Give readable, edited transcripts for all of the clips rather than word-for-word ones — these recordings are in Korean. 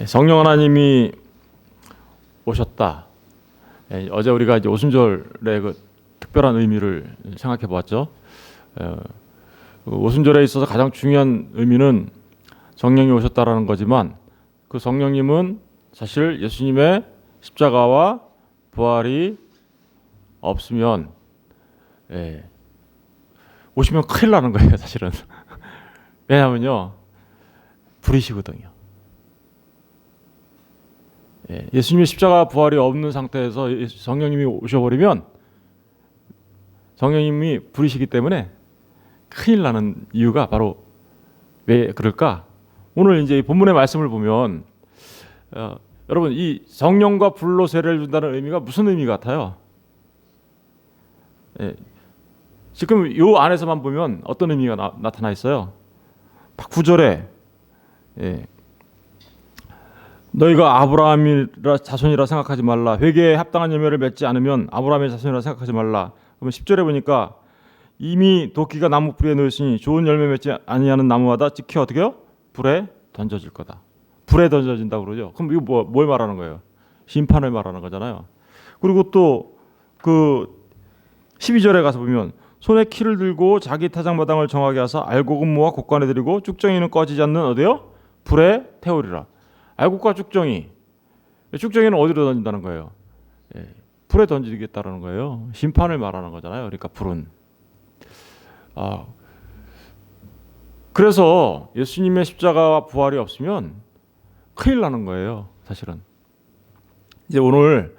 성령 하나님이 오셨다. 어제 우리가 이제 오순절의 그 특별한 의미를 생각해 보았죠. 오순절에 있어서 가장 중요한 의미는 성령이 오셨다라는 거지만 그 성령님은 사실 예수님의 십자가와 부활이 없으면 오시면 큰일 나는 거예요, 사실은. 왜냐하면요, 불이시거든요. 예수님의 십자가 부활이 없는 상태에서 성령님이 오셔버리면 성령님이 불이시기 때문에 큰일 나는 이유가 바로 왜 그럴까? 오늘 이제 이 본문의 말씀을 보면 여러분, 이 성령과 불로 세례를 준다는 의미가 무슨 의미 같아요? 지금 이 안에서만 보면 어떤 의미가 나타나 있어요? 9절에 너희가 아브라함이라 자손이라 생각하지 말라. 회개에 합당한 열매를 맺지 않으면 아브라함의 자손이라 생각하지 말라. 그러면 10절에 보니까 이미 도끼가 나무 뿌리에 놓였으니 좋은 열매 맺지 아니하는 나무마다 찍혀 어떻게 해요? 불에 던져질 거다. 불에 던져진다고 그러죠. 그럼 이거 뭘 말하는 거예요? 심판을 말하는 거잖아요. 그리고 또 그 12절에 가서 보면 손에 키를 들고 자기 타작마당을 정하게 하사 알곡은 모아 곡간에 들이고 쭉정이는 꺼지지 않는 어디요? 불에 태우리라. 알곡과 쭉정이는 어디로 던진다는 거예요? 불에 던지겠다는 거예요. 심판을 말하는 거잖아요. 그러니까 불은. 그래서 예수님의 십자가와 부활이 없으면 큰일 나는 거예요, 사실은. 이제 오늘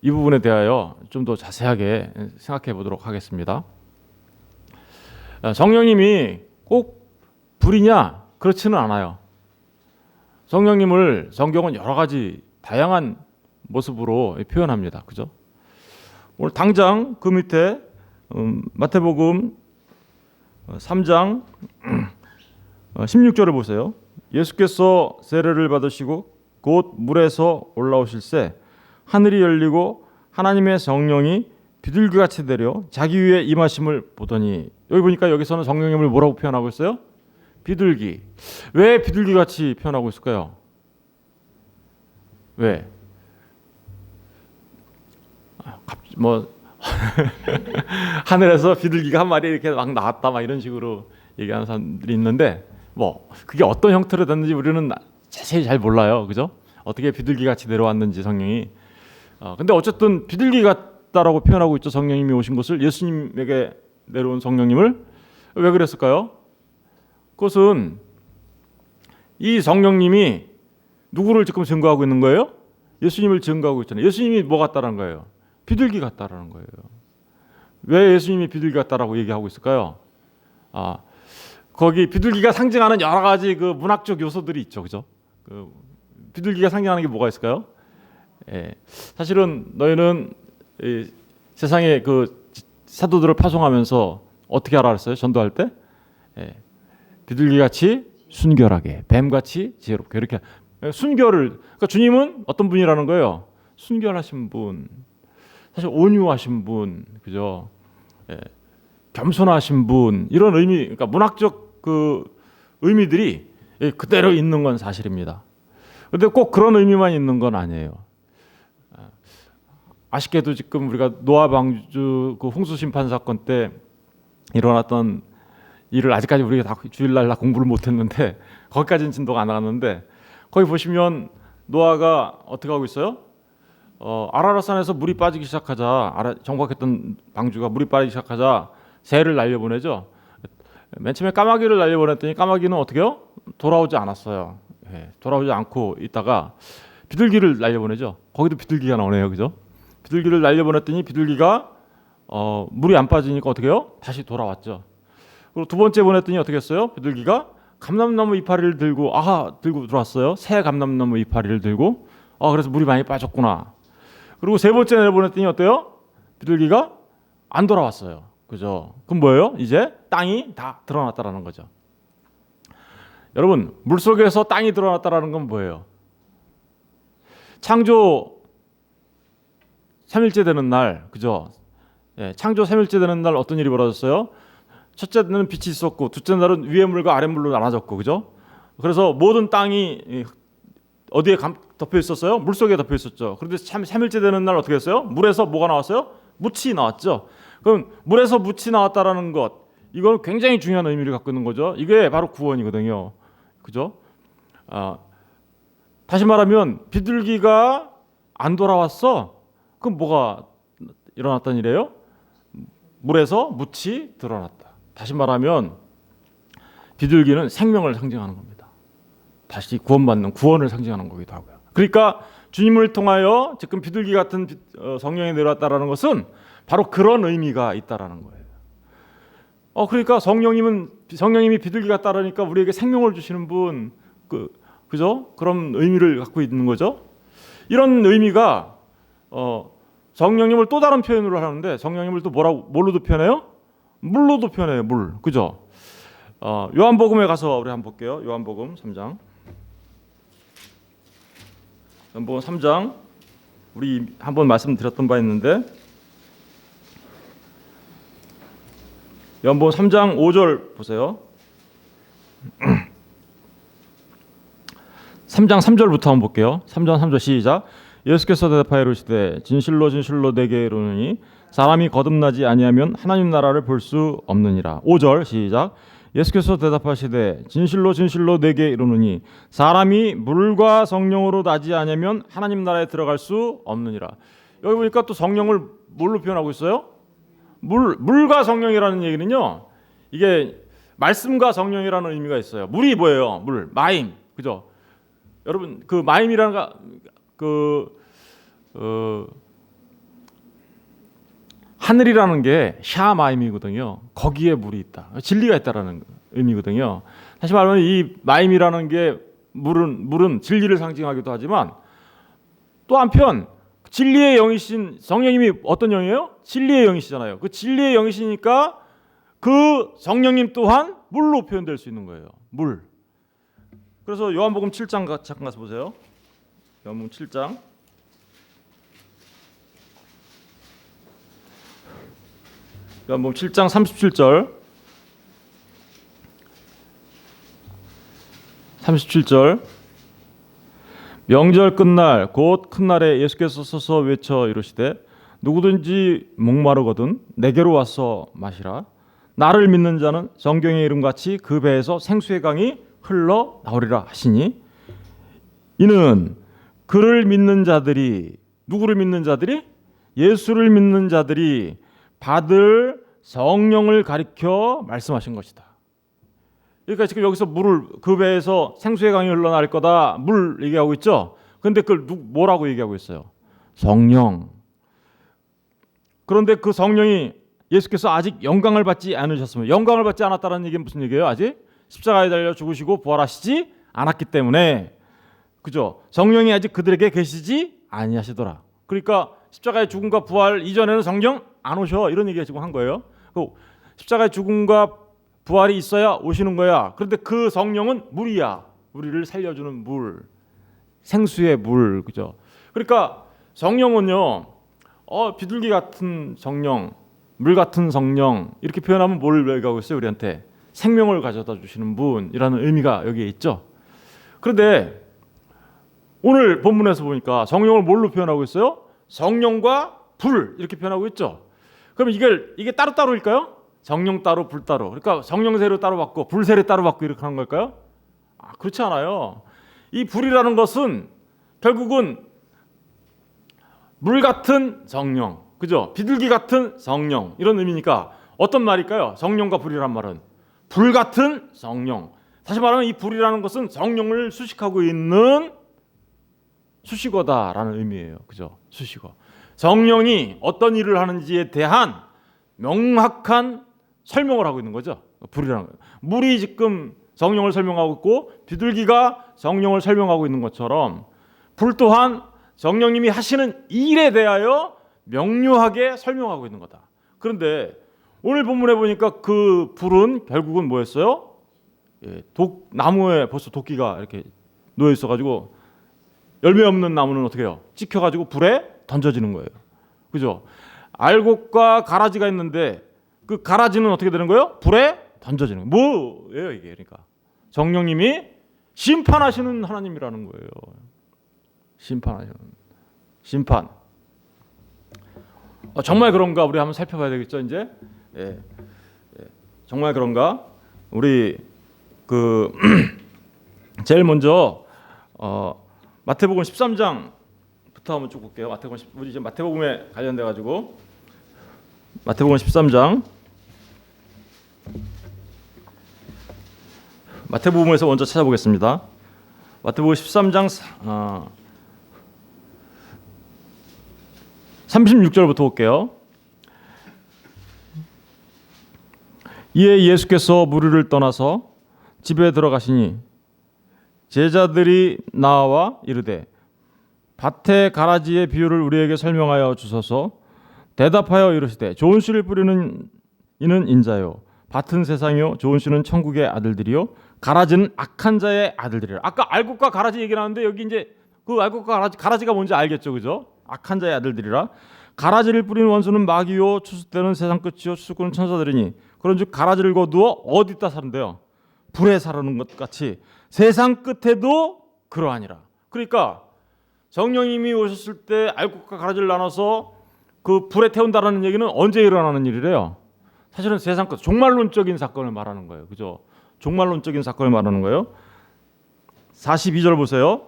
이 부분에 대하여 좀 더 자세하게 생각해 보도록 하겠습니다. 성령님이 꼭 불이냐? 그렇지는 않아요. 성령님을 성경은 여러 가지 다양한 모습으로 표현합니다. 그죠? 오늘 당장 그 밑에 마태복음 3장 16절을 보세요. 예수께서 세례를 받으시고 곧 물에서 올라오실새 하늘이 열리고 하나님의 성령이 비둘기같이 내려 자기 위에 임하심을 보더니, 여기 보니까 여기서는 성령님을 뭐라고 표현하고 있어요? 비둘기. 왜 비둘기같이 표현하고 있을까요? 왜? 하늘에서 비둘기가 한 마리 이렇게 막 나왔다 막 이런 식으로 얘기하는 사람들이 있는데 그게 어떤 형태로 됐는지 우리는 자세히 잘 몰라요. 그죠? 어떻게 비둘기같이 내려왔는지 성령이. 근데 어쨌든 비둘기 같다라고 표현하고 있죠. 성령님이 오신 것을, 예수님에게 내려온 성령님을. 왜 그랬을까요? 그것은 이 성령님이 누구를 지금 증거하고 있는 거예요? 예수님을 증거하고 있잖아요. 예수님이 뭐 같다라는 거예요? 비둘기 같다라는 거예요. 왜 예수님이 비둘기 같다라고 얘기하고 있을까요? 거기 비둘기가 상징하는 여러 가지 그 문학적 요소들이 있죠, 그죠? 그 비둘기가 상징하는 게 뭐가 있을까요? 사실은 너희는 세상에 그 사도들을 파송하면서 어떻게 알았어요? 전도할 때? 비둘기같이 순결하게, 뱀같이 지혜롭게, 이렇게 순결을. 그러니까 주님은 어떤 분이라는 거예요? 순결하신 분, 사실 온유하신 분, 그죠? 겸손하신 분, 이런 의미, 그러니까 문학적 그 의미들이 그대로 있는 건 사실입니다. 그런데 꼭 그런 의미만 있는 건 아니에요. 아쉽게도 지금 우리가 노아 방주 그 홍수 심판 사건 때 일어났던 일을 아직까지 우리가 다 주일날 다 공부를 못했는데, 거기까지는 진도가 안 나갔는데, 거기 보시면 노아가 어떻게 하고 있어요? 아라랏산에서 물이 빠지기 시작하자, 정박했던 방주가 물이 빠지기 시작하자 새를 날려보내죠. 맨 처음에 까마귀를 날려보냈더니 까마귀는 어떻게 해요? 돌아오지 않았어요. 돌아오지 않고 있다가 비둘기를 날려보내죠. 거기도 비둘기가 나오네요, 그죠? 비둘기를 날려보냈더니 비둘기가 물이 안 빠지니까 어떻게 해요? 다시 돌아왔죠. 그리고 두 번째 보냈더니 어떻게 했어요? 비둘기가 감람나무 이파리를 들고 들어왔어요. 새 감람나무 이파리를 들고. 그래서 물이 많이 빠졌구나. 그리고 세 번째 내보냈더니 어때요? 비둘기가 안 돌아왔어요. 그죠? 그럼 뭐예요? 이제 땅이 다 드러났다라는 거죠. 여러분, 물속에서 땅이 드러났다라는 건 뭐예요? 창조 3일째 되는 날, 그죠? 창조 3일째 되는 날 어떤 일이 벌어졌어요? 첫째 날은 빛이 있었고, 둘째 날은 위의 물과 아래 물로 나눠졌고, 그죠? 그래서 모든 땅이 어디에 덮여 있었어요? 물 속에 덮여 있었죠. 그런데 참 3일째 되는 날 어떻게 했어요? 물에서 뭐가 나왔어요? 묻이 나왔죠. 그럼 물에서 묻이 나왔다라는 것, 이건 굉장히 중요한 의미를 갖고 있는 거죠. 이게 바로 구원이거든요. 그죠? 다시 말하면 비둘기가 안 돌아왔어. 그럼 뭐가 일어났다는 일이에요? 물에서 묻이 드러났다. 다시 말하면 비둘기는 생명을 상징하는 겁니다. 다시 구원받는 구원을 상징하는 거기도 하고요. 그러니까 주님을 통하여 지금 비둘기 같은 성령이 내려왔다라는 것은 바로 그런 의미가 있다라는 거예요. 그러니까 성령님이 비둘기 같다라니까 우리에게 생명을 주시는 분, 그죠? 그런 의미를 갖고 있는 거죠. 이런 의미가 성령님을 또 다른 표현으로 하는데 성령님을 또 뭘로도 표현해요? 물로도 표현해요. 물, 그죠? 요한복음에 가서 우리 한번 볼게요. 요한복음 3장. 요한복음 3장 우리 한번 말씀드렸던 바 있는데 요한복음 3장 5절 보세요. 3장 3절부터 한번 볼게요. 3장 3절 시작. 예수께서 대답하여 이르시되 진실로 진실로 내게 이르노니 사람이 거듭나지 아니하면 하나님 나라를 볼 수 없느니라. 5절 시작. 예수께서 대답하시되 진실로 진실로 내게 이르노니 사람이 물과 성령으로 나지 아니하면 하나님 나라에 들어갈 수 없느니라. 여기 보니까 또 성령을 뭘로 표현하고 있어요? 물과 성령이라는 얘기는요, 이게 말씀과 성령이라는 의미가 있어요. 물이 뭐예요? 물, 마임, 그죠? 여러분 그 마임이라는 하늘이라는 게 샤마임이거든요. 거기에 물이 있다, 진리가 있다라는 의미거든요. 다시 말하면 이 마임이라는 게 물은 진리를 상징하기도 하지만 또 한편 진리의 영이신 성령님이 어떤 영이에요? 진리의 영이시잖아요. 그 진리의 영이시니까 그 성령님 또한 물로 표현될 수 있는 거예요. 물. 그래서 요한복음 7장 잠깐 가서 보세요. 요한복음 7장. 요한복음 7장 37절. 37절. 명절 끝날 곧 큰 날에 예수께서 서서 외쳐 이르시되 누구든지 목마르거든 내게로 와서 마시라. 나를 믿는 자는 성경의 이름같이 그 배에서 생수의 강이 흘러 나오리라 하시니, 이는 그를 믿는 자들이, 누구를 믿는 자들이? 예수를 믿는 자들이 받을 성령을 가리켜 말씀하신 것이다. 그러니까 지금 여기서 물을, 그 배에서 생수의 강이 흘러나올 거다, 물 얘기하고 있죠. 그런데 그걸 뭐라고 얘기하고 있어요? 성령. 그런데 그 성령이 예수께서 아직 영광을 받지 않으셨으면, 영광을 받지 않았다는 얘기는 무슨 얘기예요? 아직 십자가에 달려 죽으시고 부활하시지 않았기 때문에, 그죠? 성령이 아직 그들에게 계시지 아니하시더라. 그러니까 십자가의 죽음과 부활 이전에는 성령 안 오셔, 이런 얘기가 지금 한 거예요. 십자가의 죽음과 부활이 있어야 오시는 거야. 그런데 그 성령은 물이야. 우리를 살려주는 물, 생수의 물, 그죠? 그러니까 성령은요, 비둘기 같은 성령, 물 같은 성령, 이렇게 표현하면 뭘 얘기하고 있어요? 우리한테 생명을 가져다 주시는 분이라는 의미가 여기에 있죠. 그런데 오늘 본문에서 보니까 성령을 뭘로 표현하고 있어요? 성령과 불, 이렇게 표현하고 있죠. 그럼 이게 따로따로일까요? 성령 따로 불 따로. 그러니까 성령 세례 따로 받고 불 세례 따로 받고 이렇게 하는 걸까요? 그렇지 않아요. 이 불이라는 것은 결국은 물 같은 성령, 그죠? 비둘기 같은 성령, 이런 의미니까 어떤 말일까요? 성령과 불이란 말은 불 같은 성령. 다시 말하면 이 불이라는 것은 성령을 수식하고 있는 수식어다라는 의미예요. 그죠? 수식어. 성령이 어떤 일을 하는지에 대한 명확한 설명을 하고 있는 거죠. 불이라는 거예요. 물이 지금 성령을 설명하고 있고 비둘기가 성령을 설명하고 있는 것처럼 불 또한 성령님이 하시는 일에 대하여 명료하게 설명하고 있는 거다. 그런데 오늘 본문에 보니까 그 불은 결국은 뭐였어요? 나무에 벌써 도끼가 이렇게 놓여 있어가지고 열매 없는 나무는 어떻게 해요? 찍혀가지고 불에 던져지는 거예요. 그죠? 알곡과 가라지가 있는데 그 가라지는 어떻게 되는 거예요? 불에 던져지는 거예요. 뭐예요 이게? 그러니까 성령님이 심판하시는 하나님이라는 거예요. 심판하시는 심판. 정말 그런가 우리 한번 살펴봐야 되겠죠 이제. 예. 정말 그런가 우리 그 제일 먼저 마태복음 13장부터 한번 쭉 볼게요. 우리 이제 마태복음에 관련돼 가지고 마태복음 13장 마태복음에서 먼저 찾아보겠습니다. 마태복음 13장 36절부터 볼게요. 이에 예수께서 무리를 떠나서 집에 들어가시니 제자들이 나와 이르되 밭의 가라지의 비유를 우리에게 설명하여 주소서. 대답하여 이르시되 좋은 씨를 뿌리는 이는 인자요 밭은 세상이요 좋은 씨는 천국의 아들들이요 가라지는 악한 자의 아들들이라. 아까 알곡과 가라지 얘기 나왔는데 여기 이제 그 알곡과 가라지가 뭔지 알겠죠, 그죠? 악한 자의 아들들이라. 가라지를 뿌리는 원수는 마귀요 추수때는 세상 끝이요 추수꾼은 천사들이니 그런즉 가라지를 거두어 어디다 사는데요? 불에 사르는 것 같이 세상 끝에도 그러하니라. 그러니까 성령님이 오셨을 때 알곡과 가라지를 나눠서 그 불에 태운다라는 얘기는 언제 일어나는 일이래요? 사실은 세상 끝 종말론적인 사건을 말하는 거예요, 그죠? 종말론적인 사건을 말하는 거예요. 42절 보세요.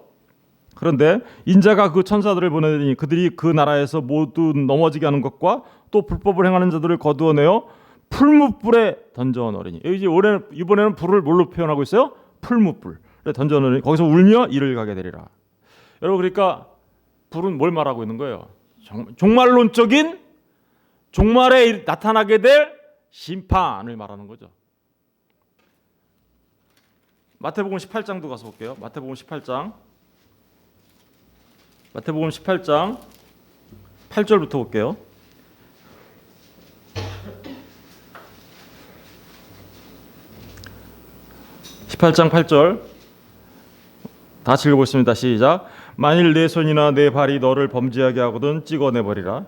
그런데 인자가 그 천사들을 보내니 그들이 그 나라에서 모두 넘어지게 하는 것과 또 불법을 행하는 자들을 거두어내어 풀무불에 던져넣으리니. 이제 이번에는 불을 뭘로 표현하고 있어요? 풀무불에 던져넣으니 거기서 울며 이를 가게 되리라. 여러분 그러니까 불은 뭘 말하고 있는 거예요? 종말론적인 종말에 나타나게 될 심판을 말하는 거죠. 마태복음 18장도 가서 볼게요. 마태복음 18장 8절부터 볼게요. (18장 8절) 다 같이 읽어보겠습니다. 시작. 만일 내 손이나 내 발이 너를 범죄하게 하거든 찍어내버리라.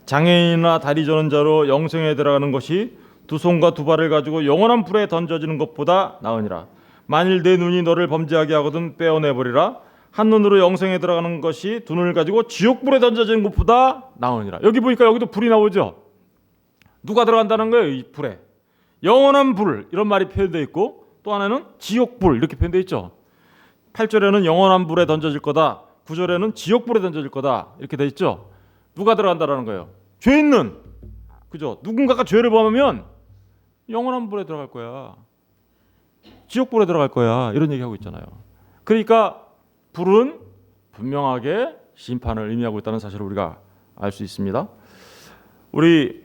장애인이나 다리 저는 자로 영생에 들어가는 것이 두 손과 두 발을 가지고 영원한 불에 던져지는 것보다 나으니라. 만일 내 눈이 너를 범죄하게 하거든 빼어내버리라. 한 눈으로 영생에 들어가는 것이 두 눈을 가지고 지옥불에 던져지는 것보다 나으니라. 여기 보니까 여기도 불이 나오죠. 누가 들어간다는 거예요? 이 불에 영원한 불 이런 말이 표현되어 있고 또 하나는 지옥불 이렇게 표현되어 있죠. 8절에는 영원한 불에 던져질 거다, 9절에는 지옥불에 던져질 거다 이렇게 되어 있죠. 누가 들어간다라는 거예요? 죄 있는, 그죠? 누군가가 죄를 범하면 영원한 불에 들어갈 거야, 지옥불에 들어갈 거야 이런 얘기하고 있잖아요. 그러니까 불은 분명하게 심판을 의미하고 있다는 사실을 우리가 알 수 있습니다. 우리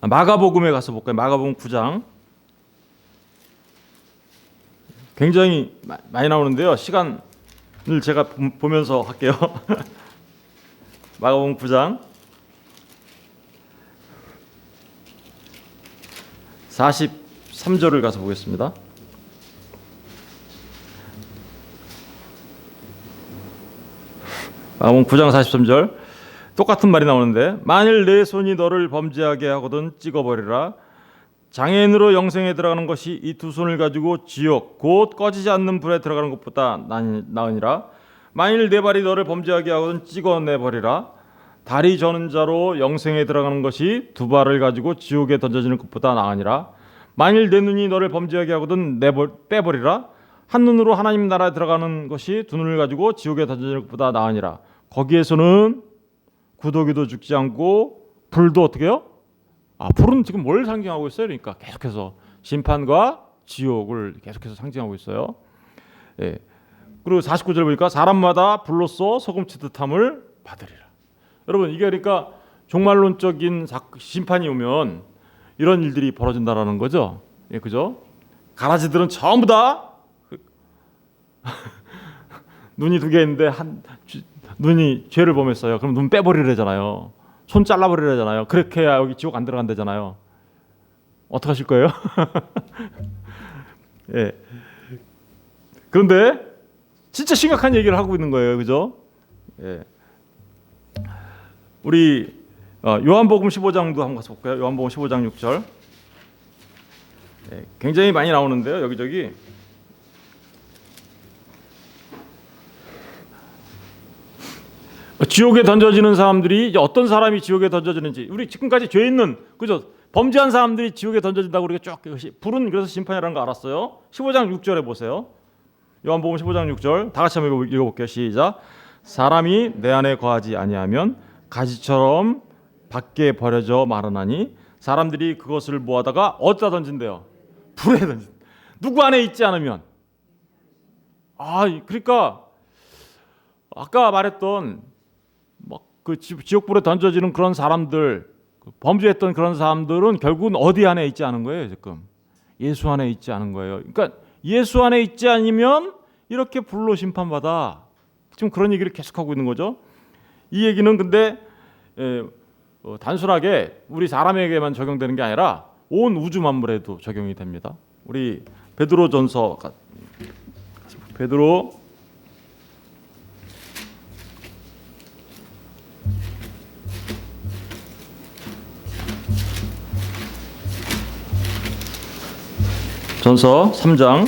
마가복음에 가서 볼까요? 마가복음 9장 굉장히 많이 나오는데요. 시간을 제가 보면서 할게요. 마가복음 9장 43절을 가서 보겠습니다. 마가복음 9장 43절 똑같은 말이 나오는데 만일 내 손이 너를 범죄하게 하거든 찍어버리라. 장애인으로 영생에 들어가는 것이 이 두 손을 가지고 지옥 곧 꺼지지 않는 불에 들어가는 것보다 나으니라. 만일 내 발이 너를 범죄하게 하거든 찍어내버리라. 다리 저는 자로 영생에 들어가는 것이 두 발을 가지고 지옥에 던져지는 것보다 나으니라. 만일 내 눈이 너를 범죄하게 하거든 빼버리라. 한 눈으로 하나님 나라에 들어가는 것이 두 눈을 가지고 지옥에 던져지는 것보다 나으니라. 거기에서는 구더기도 죽지 않고 불도 어떻게 해요? 불은 지금 뭘 상징하고 있어요? 그러니까 계속해서 심판과 지옥을 계속해서 상징하고 있어요. 예. 그리고 49절 보니까 사람마다 불로써 소금치듯 함을 받으리라. 여러분 이게 그러니까 종말론적인 심판이 오면 이런 일들이 벌어진다라는 거죠. 예, 그죠? 가라지들은 전부 다 눈이 두 개 있는데 눈이 죄를 범했어요. 그럼 눈 빼버리래잖아요. 손 잘라버리래잖아요. 그렇게 해야 여기 지옥 안 들어간대잖아요. 어떡하실 거예요? 예. 그런데 진짜 심각한 얘기를 하고 있는 거예요, 그죠? 예. 우리 요한복음 15장도 한번 가서 볼까요? 요한복음 15장 6절. 예. 굉장히 많이 나오는데요, 여기저기. 지옥에 던져지는 사람들이 이제 어떤 사람이 지옥에 던져지는지, 우리 지금까지 죄 있는, 그죠? 범죄한 사람들이 지옥에 던져진다고 우리가 쭉 불은 그래서 심판이라는 거 알았어요. 15장 6절에 보세요. 요한복음 15장 6절 다 같이 한번 읽어볼게요. 시작. 사람이 내 안에 거하지 아니하면 가지처럼 밖에 버려져 마르나니 사람들이 그것을 모아다가 어디다 던진대요? 불에 던진. 누구 안에 있지 않으면. 그러니까 아까 말했던 그 지옥불에 던져지는 그런 사람들, 범죄했던 그런 사람들은 결국은 어디 안에 있지 않은 거예요. 지금 예수 안에 있지 않은 거예요. 그러니까 예수 안에 있지 않으면 이렇게 불로 심판받아. 지금 그런 얘기를 계속하고 있는 거죠. 이 얘기는 근데 단순하게 우리 사람에게만 적용되는 게 아니라 온 우주 만물에도 적용이 됩니다. 우리 베드로전서, 베드로 전서 3장,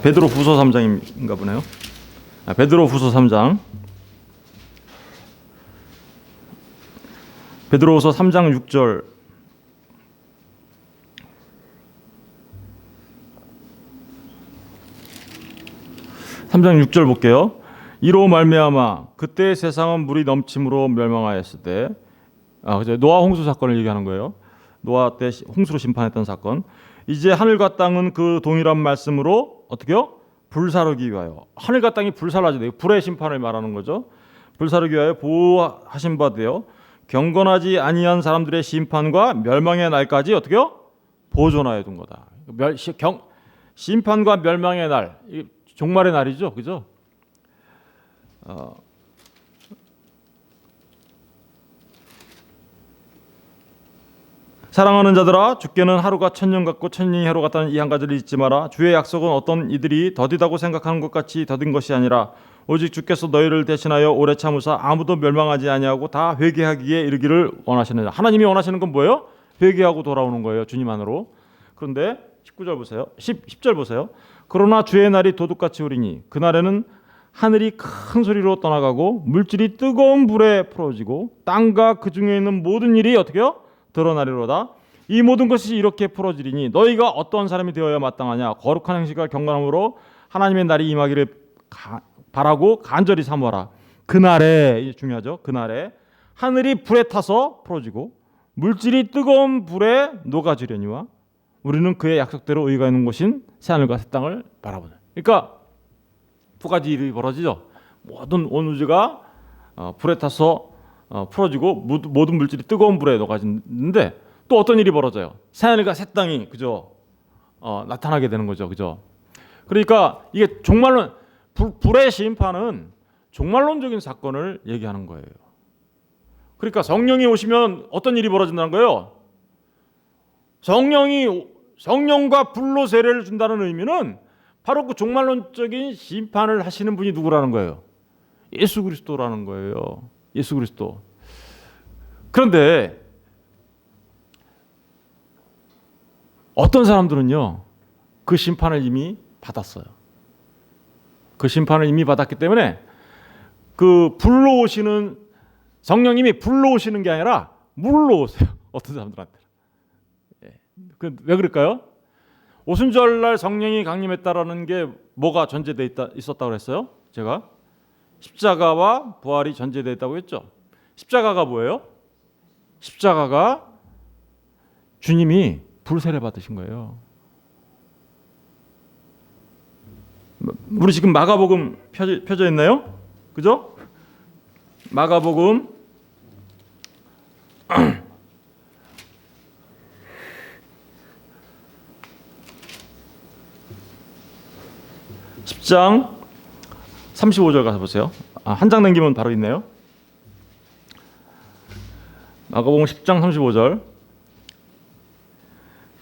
베드로 후서 3장인가 보네요. 베드로 후서 3장, 베드로 후서 3장 6절, 볼게요. 이로 말미암아 그때 세상은 물이 넘침으로 멸망하였을 때, 노아 홍수 사건을 얘기하는 거예요. 노아 때 홍수로 심판했던 사건. 이제 하늘과 땅은 그 동일한 말씀으로 어떻게요? 불사르기 위하여. 하늘과 땅이 불사라지 돼요. 불의 심판을 말하는 거죠. 불사르기 위하여 보호하신 바 되어 경건하지 아니한 사람들의 심판과 멸망의 날까지 어떻게요? 보존하여 둔 거다. 심판과 멸망의 날, 종말의 날이죠, 그죠? 사랑하는 자들아, 주께는 하루가 천년 같고 천년이 해로 같다는 이 한 가지를 잊지 마라. 주의 약속은 어떤 이들이 더디다고 생각하는 것 같이 더딘 것이 아니라 오직 주께서 너희를 대신하여 오래 참으사 아무도 멸망하지 아니하고 다 회개하기에 이르기를 원하시느니라. 하나님이 원하시는 건 뭐예요? 회개하고 돌아오는 거예요, 주님 안으로. 그런데 19절 보세요. 10절 보세요. 그러나 주의 날이 도둑같이 오리니 그날에는 하늘이 큰 소리로 떠나가고 물질이 뜨거운 불에 풀어지고 땅과 그 중에 있는 모든 일이 어떻게요? 드러나리로다. 이 모든 것이 이렇게 풀어지리니 너희가 어떤 사람이 되어야 마땅하냐? 거룩한 행실과 경건함으로 하나님의 날이 임하기를 바라고 간절히 사모하라. 그날에, 중요하죠. 그날에 하늘이 불에 타서 풀어지고 물질이 뜨거운 불에 녹아지려니와 우리는 그의 약속대로 의가 있는 곳인 새하늘과 새 땅을 바라보는. 그러니까 두 가지 일이 벌어지죠. 모든 온 우주가 불에 타서 풀어지고 모든 물질이 뜨거운 불에 녹아지는데 또 어떤 일이 벌어져요? 새하늘과 새 땅이 그죠? 나타나게 되는 거죠, 그죠? 그러니까 이게 종말론, 불의 심판은 종말론적인 사건을 얘기하는 거예요. 그러니까 성령이 오시면 어떤 일이 벌어진다는 거예요? 성령과 불로 세례를 준다는 의미는 바로 그 종말론적인 심판을 하시는 분이 누구라는 거예요? 예수 그리스도라는 거예요. 예수 그리스도. 그런데 어떤 사람들은요, 그 심판을 이미 받았어요. 그 심판을 이미 받았기 때문에 그 불로 오시는 성령님이 불로 오시는 게 아니라 물로 오세요. 어떤 사람들한테. 왜 그럴까요? 오순절날 성령이 강림했다라는 게 뭐가 전제돼 있었다고 그랬어요? 제가 십자가와 부활이 전제되어 있다고 했죠. 십자가가 뭐예요? 십자가가 주님이 불세례 받으신 거예요. 우리 지금 마가복음 펴져 있나요? 그죠? 마가복음 10장 35절 가서 보세요. 한 장 넘기면 바로 있네요. 마가복음 10장 35절.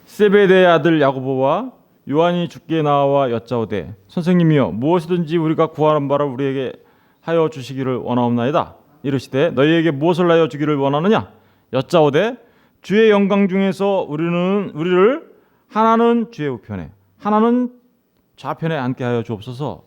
세베대의 아들 야고보와 요한이 주께 나와 여짜오되 선생님이여 무엇이든지 우리가 구하는 바를 우리에게 하여 주시기를 원하옵나이다. 이르시되 너희에게 무엇을 하여 주기를 원하느냐? 여짜오되 주의 영광 중에서 우리를 하나는 주의 우편에 하나는 좌편에 앉게 하여 주옵소서.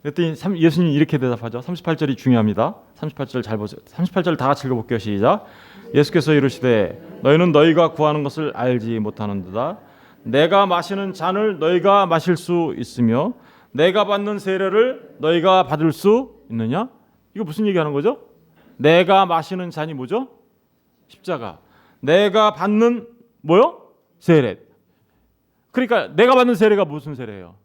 그랬더니 예수님이 이렇게 대답하죠. 38절이 중요합니다. 38절 잘 보세요. 38절 다 같이 읽어볼게요. 시작. 예수께서 이르시되 너희는 너희가 구하는 것을 알지 못하는도다. 내가 마시는 잔을 너희가 마실 수 있으며 내가 받는 세례를 너희가 받을 수 있느냐? 이거 무슨 얘기하는 거죠? 내가 마시는 잔이 뭐죠? 십자가. 내가 받는 뭐요? 세례. 그러니까 내가 받는 세례가 무슨 세례예요?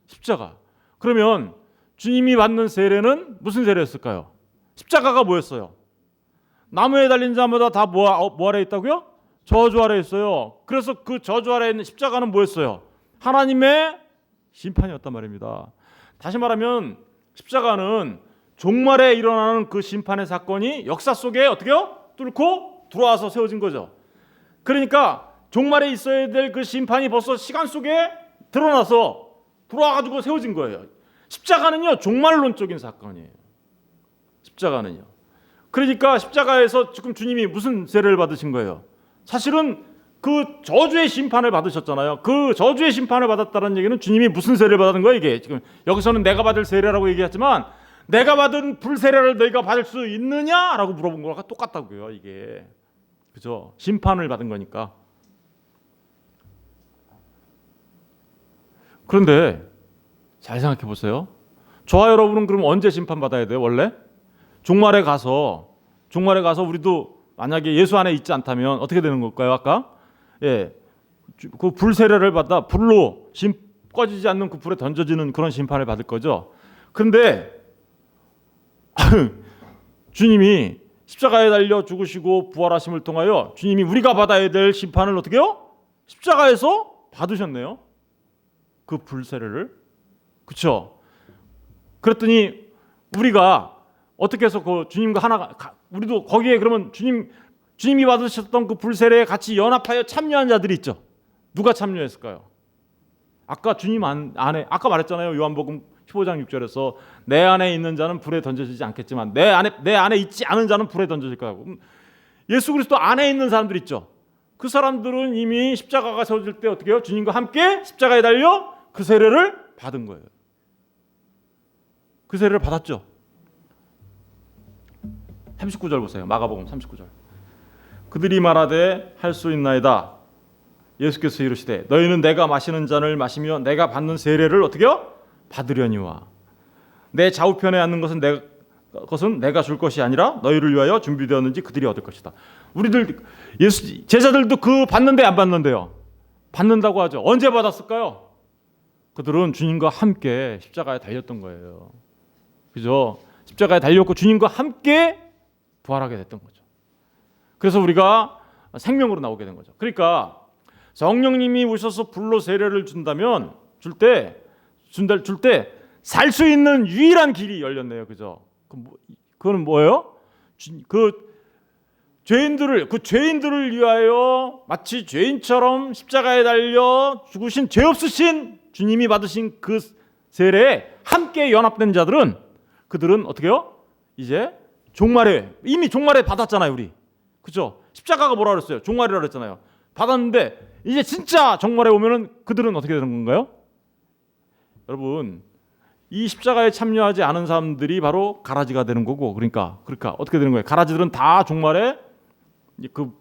십자가. 그러면 주님이 받는 세례는 무슨 세례였을까요? 십자가가 뭐였어요? 나무에 달린 자마다 다 뭐 아래 있다고요? 저주 아래 있어요. 그래서 그 저주 아래 있는 십자가는 뭐였어요? 하나님의 심판이었단 말입니다. 다시 말하면 십자가는 종말에 일어나는 그 심판의 사건이 역사 속에 어떻게요? 뚫고 들어와서 세워진 거죠. 그러니까 종말에 있어야 될 그 심판이 벌써 시간 속에 드러나서 들어와가지고 세워진 거예요. 십자가는요 종말론적인 사건이에요. 십자가는요. 그러니까 십자가에서 지금 주님이 무슨 세례를 받으신 거예요? 사실은 그 저주의 심판을 받으셨잖아요. 그 저주의 심판을 받았다는 얘기는 주님이 무슨 세례를 받은 거예요? 이게 지금 여기서는 내가 받을 세례라고 얘기했지만 내가 받은 불세례를 너희가 받을 수 있느냐라고 물어본 거랑 똑같다고요. 이게 그죠? 심판을 받은 거니까. 그런데 잘 생각해 보세요. 저와 여러분은 그럼 언제 심판받아야 돼요? 원래 종말에 가서 우리도 만약에 예수 안에 있지 않다면 어떻게 되는 걸까요? 아까 그 불세례를 받아 불로 꺼지지 않는 그 불에 던져지는 그런 심판을 받을 거죠. 그런데 주님이 십자가에 달려 죽으시고 부활하심을 통하여 주님이 우리가 받아야 될 심판을 어떻게 해요? 십자가에서 받으셨네요. 그 불세례를. 그렇죠? 그랬더니 우리가 어떻게 해서 그 주님과 우리도 거기에 그러면 주님이 받으셨던 그 불세례에 같이 연합하여 참여한 자들이 있죠. 누가 참여했을까요? 아까 주님 안에 아까 말했잖아요. 요한복음 15장 6절에서 내 안에 있는 자는 불에 던져지지 않겠지만 내 안에 있지 않은 자는 불에 던져질 거라고. 예수 그리스도 안에 있는 사람들 있죠. 그 사람들은 이미 십자가가 세워질 때 어떻게 해요? 주님과 함께 십자가에 달려 그 세례를 받은 거예요. 그 세례를 받았죠. 39절 보세요. 마가복음 39절. 그들이 말하되 할 수 있나이다. 예수께서 이르시되 너희는 내가 마시는 잔을 마시며 내가 받는 세례를 어떻게 해요? 받으려니와 내 좌우편에 앉는 것은 내가 줄 것이 아니라 너희를 위하여 준비되었는지 그들이 얻을 것이다. 우리들 제자들도 그 받는데 안 받는데요? 받는다고 하죠. 언제 받았을까요? 그들은 주님과 함께 십자가에 달렸던 거예요. 그죠? 십자가에 달렸고 주님과 함께 부활하게 됐던 거죠. 그래서 우리가 생명으로 나오게 된 거죠. 그러니까 성령님이 오셔서 불로 세례를 준다면 줄 때 살 수 있는 유일한 길이 열렸네요. 그죠? 그거는 뭐예요? 그 죄인들을 위하여 마치 죄인처럼 십자가에 달려 죽으신 죄 없으신 주님이 받으신 그 세례에 함께 연합된 자들은 그들은 어떻게 해요? 이제 이미 종말에 받았잖아요, 우리. 그죠? 십자가가 뭐라 그랬어요? 종말이라 그랬잖아요. 받았는데 이제 진짜 종말에 오면은 그들은 어떻게 되는 건가요? 여러분, 이 십자가에 참여하지 않은 사람들이 바로 가라지가 되는 거고, 그러니까 어떻게 되는 거예요? 가라지들은 다 종말에 그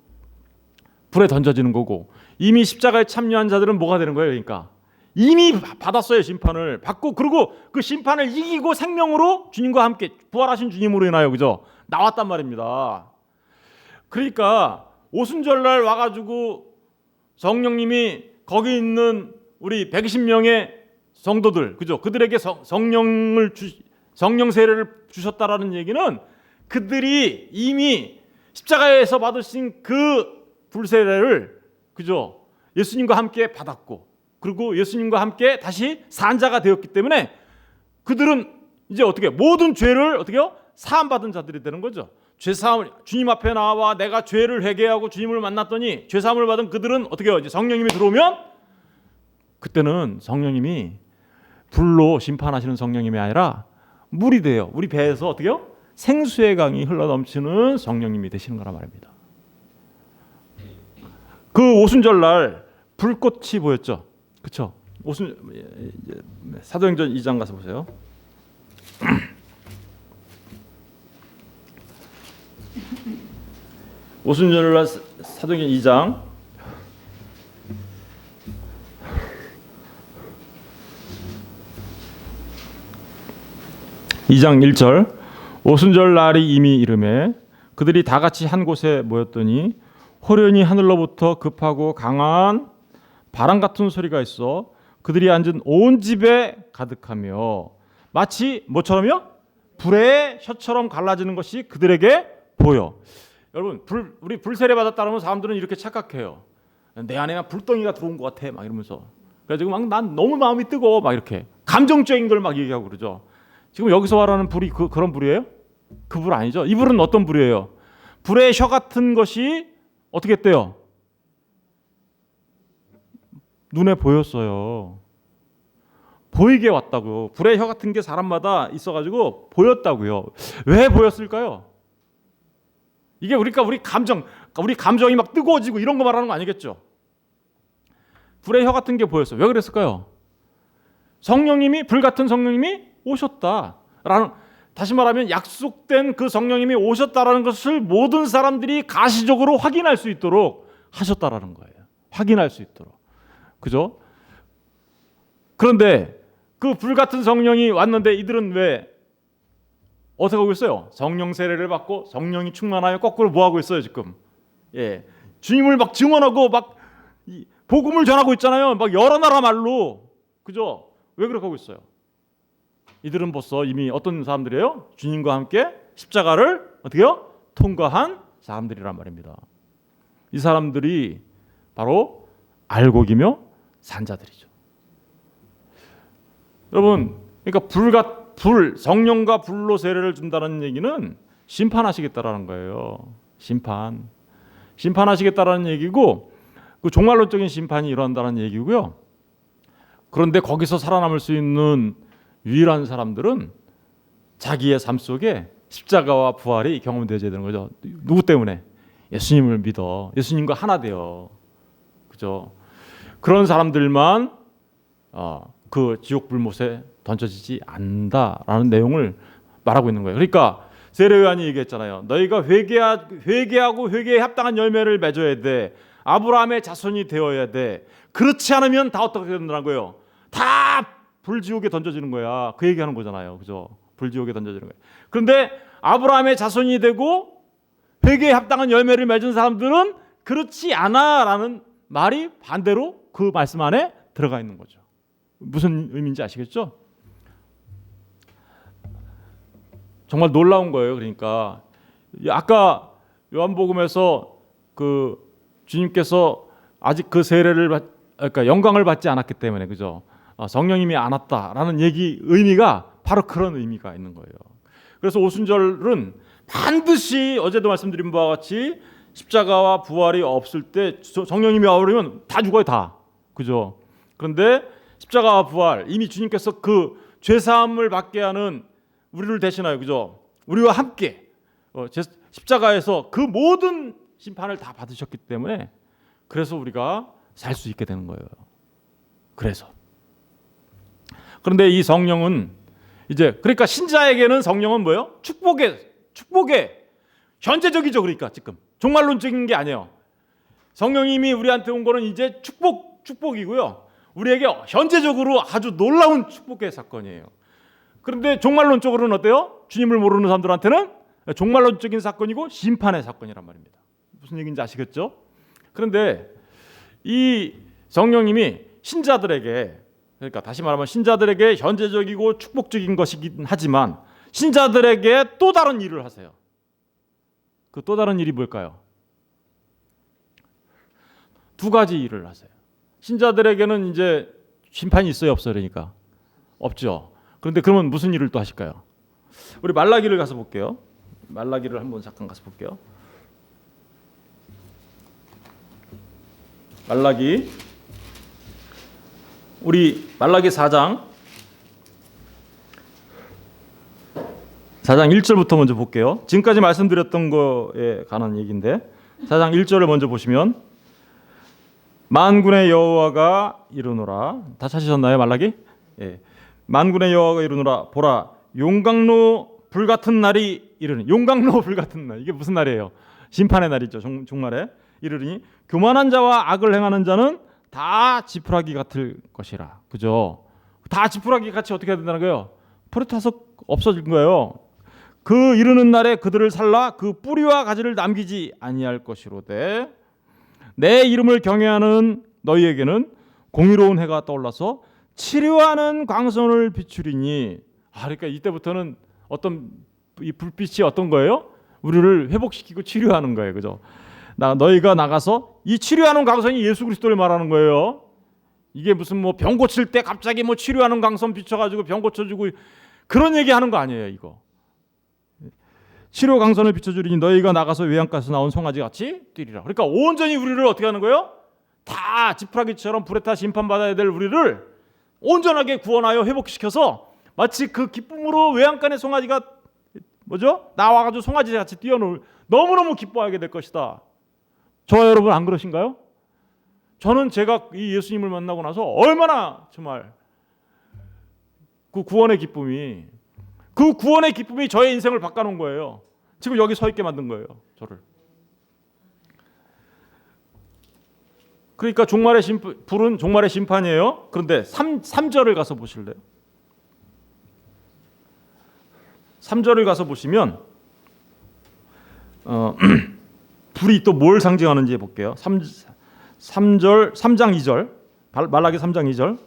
불에 던져지는 거고, 이미 십자가에 참여한 자들은 뭐가 되는 거예요? 그러니까 이미 받았어요. 심판을 받고, 그리고 그 심판을 이기고 생명으로 주님과 함께 부활하신 주님으로 인하여 그죠? 나왔단 말입니다. 그러니까 오순절날 와가지고 성령님이 거기 있는 우리 120명의 성도들, 그죠? 그들에게 성령 세례를 주셨다라는 얘기는 그들이 이미 십자가에서 받으신 그 불세례를 그죠? 예수님과 함께 받았고, 그리고 예수님과 함께 다시 산 자가 되었기 때문에 그들은 이제 어떻게 모든 죄를 어떻게 해요? 사함 받은 자들이 되는 거죠. 죄 사함을 주님 앞에 나와 내가 죄를 회개하고 주님을 만났더니 죄 사함을 받은 그들은 어떻게 해요? 이제 성령님이 들어오면 그때는 성령님이 불로 심판하시는 성령님이 아니라 물이 돼요. 우리 배에서 어떻게 해요? 생수의 강이 흘러넘치는 성령님이 되시는 거란 말입니다. 그 오순절날 불꽃이 보였죠. 그렇죠? 사도행전 2장 가서 보세요. 오순절날 사도행전 2장 1절 오순절 날이 이미 이르매 그들이 다 같이 한 곳에 모였더니 호련히 하늘로부터 급하고 강한 바람 같은 소리가 있어 그들이 앉은 온 집에 가득하며 마치 뭐처럼요? 불의 혀처럼 갈라지는 것이 그들에게 보여. 여러분 우리 불 세례 받았다면 사람들은 이렇게 착각해요. 내 안에 불덩이가 들어온 것 같아 막 이러면서 그래가지고 막 난 너무 마음이 뜨거워 막 이렇게 감정적인 걸 막 얘기하고 그러죠. 지금 여기서 말하는 불이 그런 불이에요? 그 불 아니죠. 이 불은 어떤 불이에요? 불의 혀 같은 것이 어떻게 했대요? 눈에 보였어요. 보이게 왔다고. 불의 혀 같은 게 사람마다 있어가지고 보였다고요. 왜 보였을까요? 이게 우리 감정이 막 뜨거워지고 이런 거 말하는 거 아니겠죠? 불의 혀 같은 게 보였어요. 왜 그랬을까요? 불 같은 성령님이 오셨다라는, 다시 말하면 약속된 그 성령님이 오셨다라는 것을 모든 사람들이 가시적으로 확인할 수 있도록 하셨다라는 거예요. 확인할 수 있도록. 그죠? 그런데 그 불 같은 성령이 왔는데 이들은 왜 어떻게 하고 있어요? 성령 세례를 받고 성령이 충만하여 거꾸로 뭐 하고 있어요 지금? 예, 주님을 막 증언하고 막 복음을 전하고 있잖아요. 막 여러 나라 말로. 그죠? 왜 그렇게 하고 있어요? 이들은 벌써 이미 어떤 사람들이에요? 주님과 함께 십자가를 어떻게요? 통과한 사람들이란 말입니다. 이 사람들이 바로 알곡이며 산자들이죠. 여러분, 그러니까 성령과 불로 세례를 준다는 얘기는 심판하시겠다라는 거예요. 심판하시겠다라는 얘기고, 그 종말론적인 심판이 일어난다는 얘기고요. 그런데 거기서 살아남을 수 있는 유일한 사람들은 자기의 삶 속에 십자가와 부활이 경험되어야 되는 거죠. 누구 때문에? 예수님을 믿어. 예수님과 하나 되어. 그죠? 그런 사람들만 그 지옥 불못에 던져지지 않는다라는 내용을 말하고 있는 거예요. 그러니까 세례 요한이 얘기했잖아요. 너희가 회개하고 회개에 합당한 열매를 맺어야 돼. 아브라함의 자손이 되어야 돼. 그렇지 않으면 다 어떻게 된다고요? 다 불지옥에 던져지는 거야. 그 얘기하는 거잖아요. 그죠? 불지옥에 던져지는 거예요. 그런데 아브라함의 자손이 되고 회개에 합당한 열매를 맺은 사람들은 그렇지 않아라는 말이 반대로 그 말씀 안에 들어가 있는 거죠. 무슨 의미인지 아시겠죠? 정말 놀라운 거예요. 그러니까 아까 요한복음에서 그 주님께서 아직 그 세례를 그러니까 영광을 받지 않았기 때문에 그죠? 성령님이 안 왔다라는 의미가 바로 그런 의미가 있는 거예요. 그래서 오순절은 반드시 어제도 말씀드린 바와 같이 십자가와 부활이 없을 때 성령님이 와버리면 다 죽어요, 다. 그죠? 그런데 십자가와 부활, 이미 주님께서 그 죄사함을 받게 하는 우리를 대신하여, 그죠? 우리와 함께 십자가에서 그 모든 심판을 다 받으셨기 때문에 그래서 우리가 살 수 있게 되는 거예요. 그런데 이 성령은 그러니까 신자에게는 성령은 뭐예요? 축복의 현재적이죠. 그러니까 지금 종말론적인 게 아니에요. 성령님이 우리한테 온 거는 이제 축복이고요. 우리에게 현재적으로 아주 놀라운 축복의 사건이에요. 그런데 종말론적으로는 어때요? 주님을 모르는 사람들한테는 종말론적인 사건이고 심판의 사건이란 말입니다. 무슨 얘기인지 아시겠죠? 그런데 이 성령님이 신자들에게, 그러니까 다시 말하면 신자들에게 현재적이고 축복적인 것이긴 하지만 신자들에게 또 다른 일을 하세요. 그 또 다른 일이 뭘까요? 두 가지 일을 하세요. 신자들에게는 이제 심판이 있어요, 없어요? 그러니까 없죠. 그런데 그러면 무슨 일을 또 하실까요? 우리 말라기를 가서 볼게요. 말라기를 한번 잠깐 가서 볼게요. 말라기, 우리 말라기 4장 1절부터 먼저 볼게요. 지금까지 말씀드렸던 거에 관한 얘기인데 4장 1절을 먼저 보시면 만군의 여호와가 이르노라. 다 찾으셨나요, 말라기? 예. 만군의 여호와가 이르노라. 보라, 용광로 불같은 날이 이르니, 용광로 불같은 날, 이게 무슨 날이에요? 심판의 날이죠. 종말에 이르니 교만한 자와 악을 행하는 자는 다 지푸라기 같을 것이라. 그죠? 다 지푸라기 같이 어떻게 해야 된다는 거예요? 불에 타서 없어진 거예요. 그 이르는 날에 그들을 살라 그 뿌리와 가지를 남기지 아니할 것이로되 내 이름을 경외하는 너희에게는 공의로운 해가 떠올라서 치료하는 광선을 비추리니. 그러니까 이때부터는 어떤 이 불빛이 어떤 거예요? 우리를 회복시키고 치료하는 거예요. 그죠? 너희가 나가서 이 치료하는 광선이 예수 그리스도를 말하는 거예요. 이게 무슨 뭐 병 고칠 때 갑자기 뭐 치료하는 광선 비춰가지고 병 고쳐주고 그런 얘기하는 거 아니에요. 이거 치료 광선을 비춰주리니 너희가 나가서 외양가에서 나온 송아지 같이 뛰리라. 그러니까 온전히 우리를 어떻게 하는 거예요? 다 지푸라기처럼 불에 타 심판받아야 될 우리를 온전하게 구원하여 회복시켜서 마치 그 기쁨으로 외양간의 송아지가 뭐죠? 나와가지고 송아지 같이 뛰어놀 너무너무 기뻐하게 될 것이다. 저와 여러분 안 그러신가요? 저는 제가 이 예수님을 만나고 나서 얼마나 정말 그 구원의 기쁨이 저의 인생을 바꿔놓은 거예요. 지금 여기 서 있게 만든 거예요. 저를. 그러니까 불은 종말의 심판이에요. 그런데 3절을 가서 보실래요? 3절을 가서 보시면 불이 또 뭘 상징하는지 볼게요. 3장 2절 말라기 3장 2절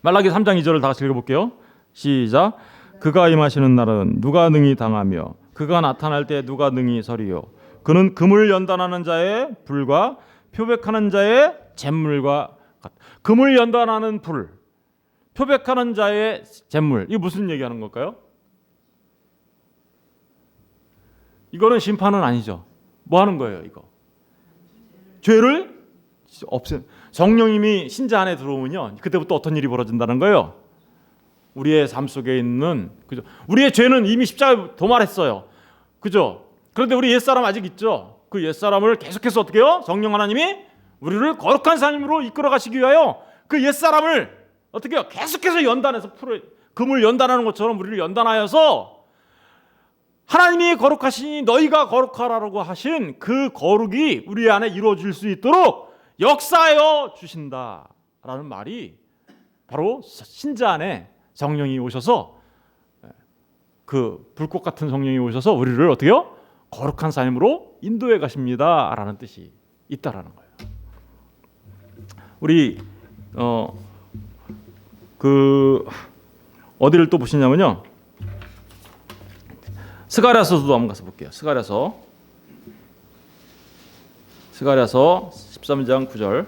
말라기 3장 2절을 다 같이 읽어볼게요. 시작. 그가 임하시는 날은 누가 능히 당하며 그가 나타날 때 누가 능히 서리요. 그는 금을 연단하는 자의 불과 표백하는 자의 잿물과 같다. 금을 연단하는 불, 표백하는 자의 잿물. 이게 무슨 얘기하는 걸까요? 이거는 심판은 아니죠. 뭐 하는 거예요, 이거? 죄를 성령님이 신자 안에 들어오면요, 그때부터 어떤 일이 벌어진다는 거예요? 우리의 삶 속에 있는, 그죠? 우리의 죄는 이미 십자가에 도말했어요. 그죠? 그런데 우리 옛사람 아직 있죠? 그 옛사람을 계속해서 어떻게 해요? 성령 하나님이 우리를 거룩한 삶으로 이끌어 가시기 위하여 그 옛사람을 어떻게 해요? 계속해서 연단해서 금을 연단하는 것처럼 우리를 연단하여서 하나님이 거룩하시니 너희가 거룩하라고 하신 그 거룩이 우리 안에 이루어질 수 있도록 역사하여 주신다라는 말이 바로 신자 안에 성령이 오셔서, 그 불꽃 같은 성령이 오셔서 우리를 어떻게 해요? 거룩한 삶으로 인도해 가십니다라는 뜻이 있다라는 거예요. 우리 어디를 또 보시냐면요, 스가랴서도 한번 가서 볼게요. 스가랴서 13장 9절.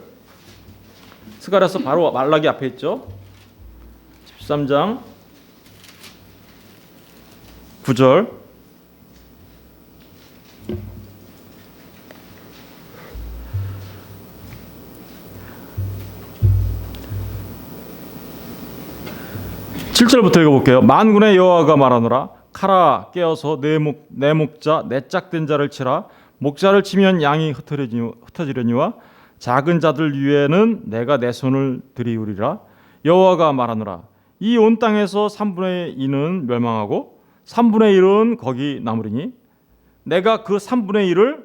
스가랴서 바로 말라기 앞에 있죠. 13장 9절. (7절부터) 읽어볼게요. 만군의 여호와가 말하노라. 칼아 깨어서 내 목자 내 짝된 자를 치라. 목자를 치면 양이 흩어지려니와 작은 자들 위에는 내가 내 손을 들이우리라. 여호와가 말하노라. 이 온 땅에서 3분의 2는 멸망하고 3분의 1은 거기 남으리니 내가 그 3분의 1을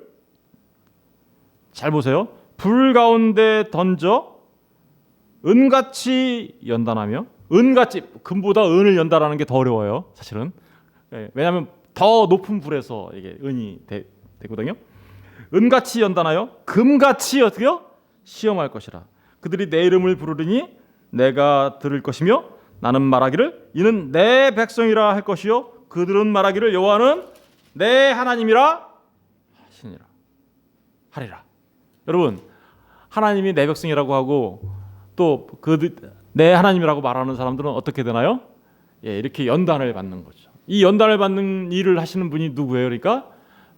잘 보세요. 불 가운데 던져 은같이 연단하며, 은같이, 금보다 은을 연단하는 게 더 어려워요, 사실은. 왜냐하면 더 높은 불에서 이게 은이 되거든요. 은같이 연단하여 금같이 어떻게요? 시험할 것이라. 그들이 내 이름을 부르리니 내가 들을 것이며 나는 말하기를 이는 내 백성이라 할 것이요 그들은 말하기를 여호와는 내 하나님이라 하리라. 여러분, 하나님이 내 백성이라고 하고 또 내 하나님이라고 말하는 사람들은 어떻게 되나요? 이렇게 연단을 받는 거죠. 이 연단을 받는 일을 하시는 분이 누구예요? 그러니까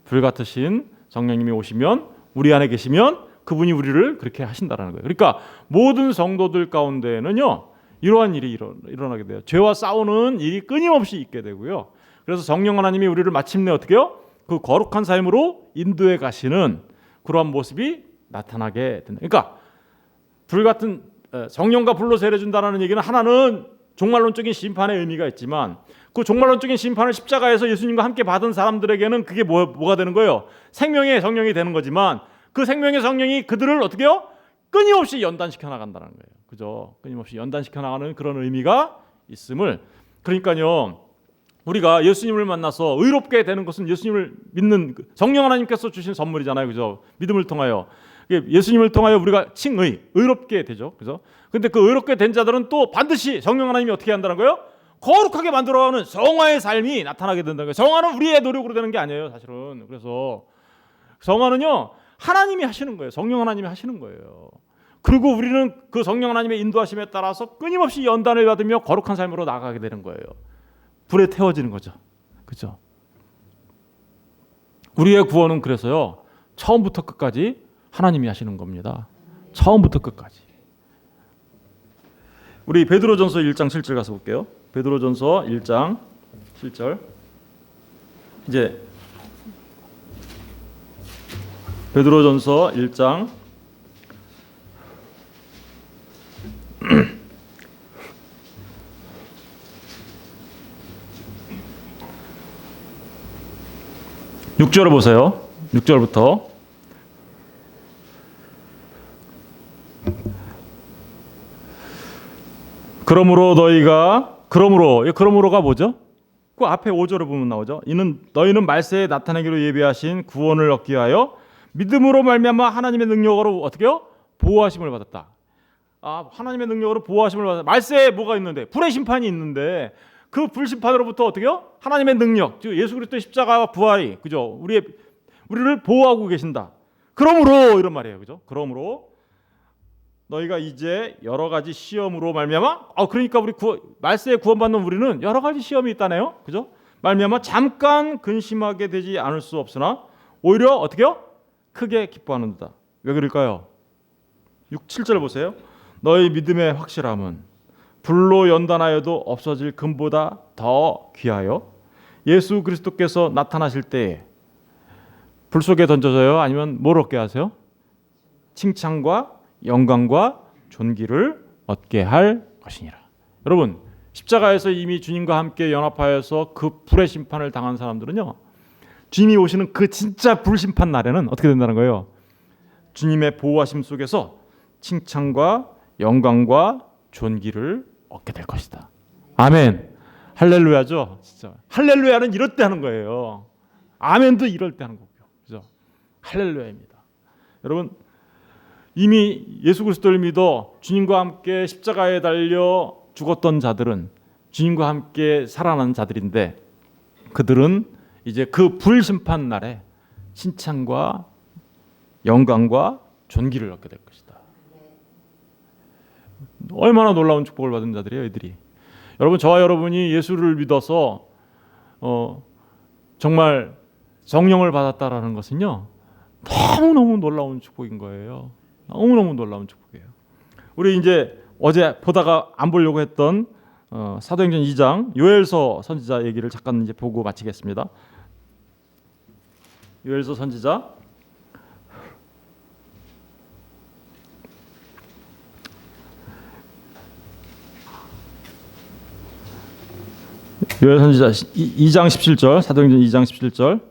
불같으신 성령님이 오시면, 우리 안에 계시면 그분이 우리를 그렇게 하신다라는 거예요. 그러니까 모든 성도들 가운데는요, 이러한 일이 일어나게 돼요. 죄와 싸우는 일이 끊임없이 있게 되고요. 그래서 성령 하나님이 우리를 마침내 어떻게 해요? 그 거룩한 삶으로 인도해 가시는 그러한 모습이 나타나게 된다. 그러니까 불같은 성령과 불로 세례준다는 얘기는, 하나는 종말론적인 심판의 의미가 있지만 그 종말론적인 심판을 십자가에서 예수님과 함께 받은 사람들에게는 그게 뭐가 되는 거예요? 생명의 성령이 되는 거지만 그 생명의 성령이 그들을 어떻게 해요? 끊임없이 연단시켜 나간다는 거예요. 그죠? 끊임없이 연단시켜 나가는 그런 의미가 있음을, 그러니까요, 우리가 예수님을 만나서 의롭게 되는 것은 예수님을 믿는 성령 하나님께서 주신 선물이잖아요. 그죠? 믿음을 통하여, 예수님을 통하여 우리가 의롭게 되죠. 그죠? 근데 그 의롭게 된 자들은 또 반드시 성령 하나님이 어떻게 한다는 거예요? 거룩하게 만들어가는 성화의 삶이 나타나게 된다는 거예요. 성화는 우리의 노력으로 되는 게 아니에요, 사실은. 그래서 성화는요, 하나님이 하시는 거예요. 성령 하나님이 하시는 거예요. 그리고 우리는 그 성령 하나님의 인도하심에 따라서 끊임없이 연단을 받으며 거룩한 삶으로 나아가게 되는 거예요. 불에 태워지는 거죠. 그죠? 우리의 구원은 그래서요, 처음부터 끝까지 하나님이 하시는 겁니다. 처음부터 끝까지. 우리 베드로전서 1장 7절 가서 볼게요. 베드로전서 1장 7절. 이제 베드로전서 1장 6절을 보세요. 6절부터. 그러므로가 뭐죠? 그 앞에 5절을 보면 나오죠. 너희는 말세에 나타내기로 예비하신 구원을 얻기 위하여 믿음으로 말미암아 하나님의 능력으로 어떻게요? 보호하심을 받았다. 하나님의 능력으로 보호하심을 받았다. 말세에 뭐가 있는데? 불의 심판이 있는데 그 불심판으로부터 어떻게요? 하나님의 능력, 즉 예수 그리스도의 십자가와 부활이, 그죠? 우리를 보호하고 계신다. 그러므로 이런 말이에요, 그죠? 그러므로 너희가 이제 여러 가지 시험으로 말미암아, 그러니까 우리 말세에 구원받는 우리는 여러 가지 시험이 있다네요, 그죠? 말미암아 잠깐 근심하게 되지 않을 수 없으나 오히려 어떻게요? 크게 기뻐하는다. 왜 그럴까요? 7절 보세요. 너희 믿음의 확실함은 불로 연단하여도 없어질 금보다 더 귀하여 예수 그리스도께서 나타나실 때에 불 속에 던져져요? 아니면 뭘 얻게 하세요? 칭찬과 영광과 존귀를 얻게 할 것이니라. 여러분, 십자가에서 이미 주님과 함께 연합하여서 그 불의 심판을 당한 사람들은요, 주님이 오시는 그 진짜 불심판 날에는 어떻게 된다는 거예요? 주님의 보호하심 속에서 칭찬과 영광과 존귀를 얻게 될 것이다. 아멘. 할렐루야죠. 진짜 할렐루야는 이럴 때 하는 거예요. 아멘도 이럴 때 하는 거고요. 그죠? 할렐루야입니다. 여러분, 이미 예수 그리스도를 믿어 주님과 함께 십자가에 달려 죽었던 자들은 주님과 함께 살아난 자들인데 그들은 이제 그 불심판 날에 칭찬과 영광과 존귀를 얻게 될 것이다. 얼마나 놀라운 축복을 받은 자들이에요, 이들이. 여러분, 저와 여러분이 예수를 믿어서 정말 성령을 받았다라는 것은요, 너무너무 놀라운 축복인 거예요. 너무너무 놀라운 축복이에요. 우리 이제 어제 보다가 안 보려고 했던 사도행전 2장 요엘서 선지자 얘기를 잠깐 이제 보고 마치겠습니다. 요엘서 선지자 요엘 선지자 2장 17절, 사도행전 2장 17절.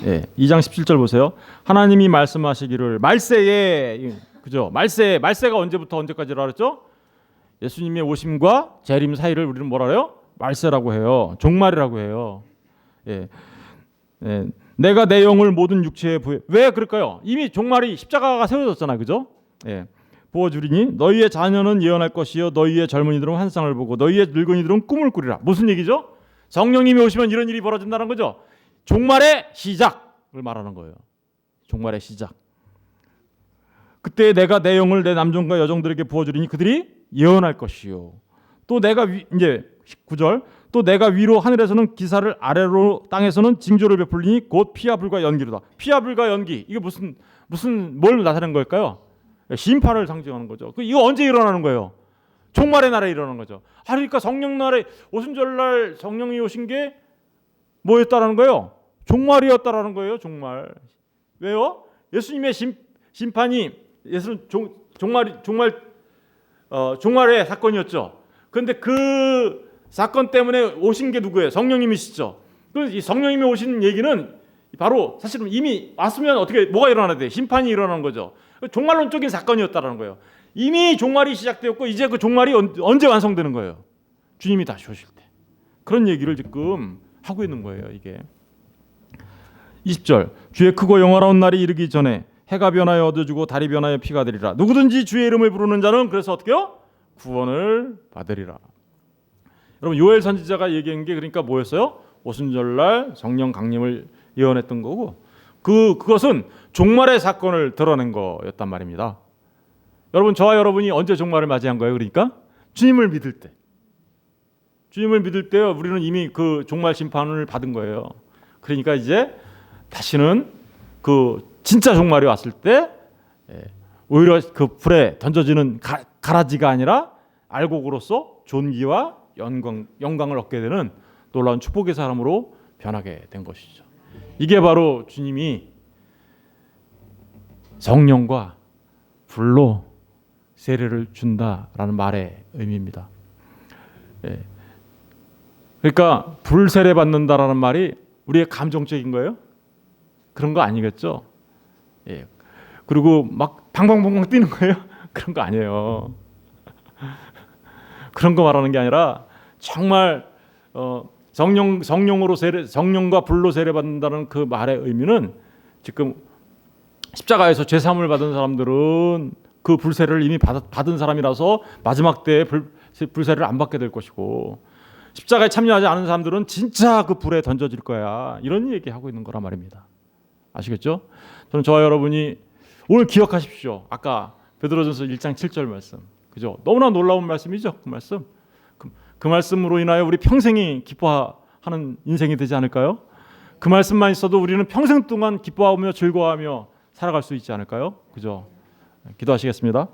예, 2장 17절 보세요. 하나님이 말씀하시기를 말세에, 그죠? 말세가 언제부터 언제까지라 그랬죠? 예수님의 오심과 재림 사이를 우리는 뭐라 그래요? 말세라고 해요. 종말이라고 해요. 예. 예. 내가 내 영을 모든 육체에 부여. 왜 그럴까요? 이미 종말이 십자가가 세워졌잖아요, 그죠? 예. 부어주리니 너희의 자녀는 예언할 것이요 너희의 젊은이들은 환상을 보고 너희의 늙은이들은 꿈을 꾸리라. 무슨 얘기죠? 성령님이 오시면 이런 일이 벌어진다는 거죠. 종말의 시작을 말하는 거예요. 종말의 시작. 그때 내가 내 영을 내 남종과 여종들에게 부어주리니 그들이 예언할 것이요. 또 내가 이제 9절. 또 내가 위로 하늘에서는 기사를 아래로 땅에서는 징조를 베풀리니 곧 피와 불과 연기로다. 피와 불과 연기. 이게 뭘 나타내는 걸까요? 심판을 상징하는 거죠. 이거 언제 일어나는 거예요? 종말의 날에 일어나는 거죠. 그러니까 성령날에 오순절날 성령이 오신 게 뭐였다라는 거예요? 종말이었다라는 거예요. 종말. 왜요? 예수님의 심판이 예수는 종말의 사건이었죠. 그런데 그 사건 때문에 오신 게 누구예요? 성령님이시죠. 이 성령님이 오신 얘기는 바로 사실은 이미 왔으면 어떻게 뭐가 일어나야 돼? 심판이 일어나는 거죠. 종말론적인 사건이었다라는 거예요. 이미 종말이 시작되었고 이제 그 종말이 언제 완성되는 거예요? 주님이 다시 오실 때. 그런 얘기를 지금 하고 있는 거예요. 이게 20절 주의 크고 영화로운 날이 이르기 전에 해가 변하여 얻어주고 달이 변하여 피가 되리라. 누구든지 주의 이름을 부르는 자는 그래서 어떻게요? 구원을 받으리라. 여러분 요엘 선지자가 얘기한 게 그러니까 뭐였어요? 오순절날 성령 강림을 예언했던 거고 그것은 종말의 사건을 드러낸 거였단 말입니다. 여러분 저와 여러분이 언제 종말을 맞이한 거예요? 그러니까 주님을 믿을 때. 주님을 믿을 때 우리는 이미 그 종말 심판을 받은 거예요. 그러니까 이제 다시는 그 진짜 종말이 왔을 때 오히려 그 불에 던져지는 가라지가 아니라 알곡으로서 존귀와 영광을 얻게 되는 놀라운 축복의 사람으로 변하게 된 것이죠. 이게 바로 주님이 성령과 불로 세례를 준다라는 말의 의미입니다. 그러니까 불 세례 받는다라는 말이 우리의 감정적인 거예요? 그런 거 아니겠죠? 그리고 막 방방방방 뛰는 거예요? 그런 거 아니에요. 그런 거 말하는 게 아니라 정말 성령과 불로 세례 받는다는 그 말의 의미는 지금 십자가에서 죄 사함을 받은 사람들은 그 불세례를 이미 받은 사람이라서 마지막 때에 불세례를 안 받게 될 것이고 십자가에 참여하지 않은 사람들은 진짜 그 불에 던져질 거야. 이런 얘기하고 있는 거란 말입니다. 아시겠죠? 저는 저와 여러분이 오늘 기억하십시오. 아까 베드로전서 1장 7절 말씀. 그죠? 너무나 놀라운 말씀이죠. 그 말씀. 그 말씀으로 인하여 우리 평생이 기뻐하는 인생이 되지 않을까요? 그 말씀만 있어도 우리는 평생 동안 기뻐하며 즐거워하며 살아갈 수 있지 않을까요? 그죠? 기도하시겠습니다.